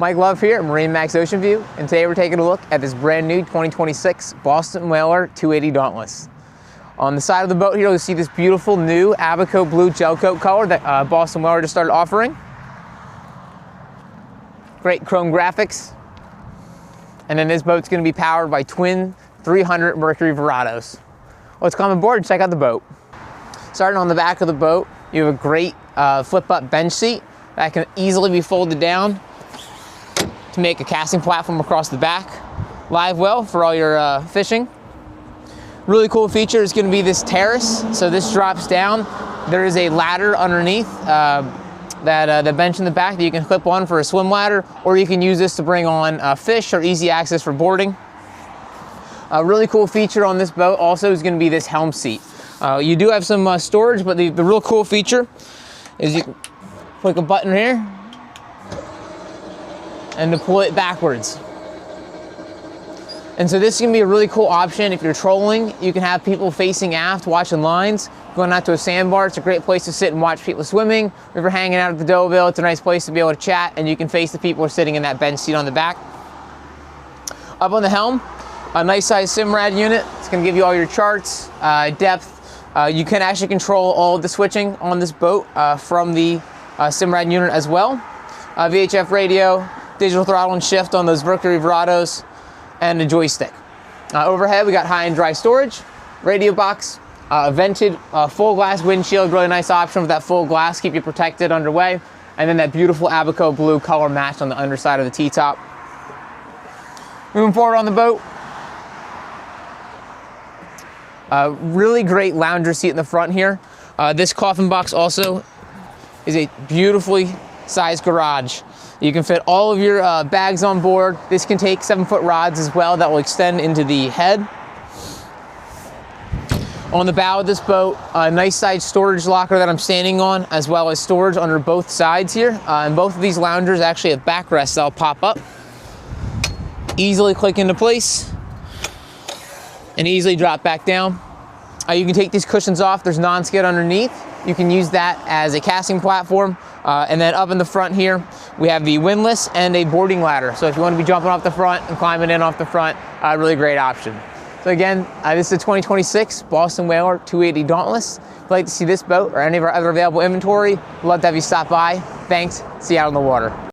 Mike Love here at MarineMax Ocean View, and today we're taking a look at this brand new 2026 Boston Whaler 280 Dauntless. On the side of the boat here, you'll see this beautiful new Abaco blue gel coat color that Boston Whaler just started offering. Great chrome graphics. And then this boat's going to be powered by twin 300 Mercury Verados. Let's come aboard and check out the boat. Starting on the back of the boat, you have a great flip-up bench seat that can easily be folded down to make a casting platform across the back. Live well for all your fishing. Really cool feature is going to be this terrace. So this drops down. There is a ladder underneath the bench in the back that you can clip on for a swim ladder, or you can use this to bring on fish or easy access for boarding. A really cool feature on this boat also is going to be this helm seat. You do have some storage, but the real cool feature is you can click a button here and deploy it backwards. And so this is going to be a really cool option if you're trolling. You can have people facing aft watching lines. Going out to a sandbar, it's a great place to sit and watch people swimming. If you're hanging out at the Deauville, it's a nice place to be able to chat, and you can face the people who are sitting in that bench seat on the back. Up on the helm, a nice size Simrad unit. It's going to give you all your charts, depth. You can actually control all of the switching on this boat from the Simrad unit as well. VHF radio, digital throttle and shift on those Mercury Verados, and a joystick. Overhead, we got high and dry storage, radio box, vented full glass windshield, really nice option with that full glass, keep you protected underway, and then that beautiful Abaco blue color match on the underside of the T-top. Moving forward on the boat, really great lounger seat in the front here. This coffin box also is a beautifully sized garage. You can fit all of your bags on board. This can take 7-foot rods as well that will extend into the head. On the bow of this boat, a nice size storage locker that I'm standing on, as well as storage under both sides here. And both of these loungers actually have backrests that'll pop up. Easily click into place and easily drop back down. You can take these cushions off. There's non-skid underneath. You can use that as a casting platform. And then up in the front here, we have the windlass and a boarding ladder. So if you want to be jumping off the front and climbing in off the front, really great option. So again, this is a 2026 Boston Whaler 280 Dauntless. If you'd like to see this boat or any of our other available inventory, we'd love to have you stop by. Thanks. See you out on the water.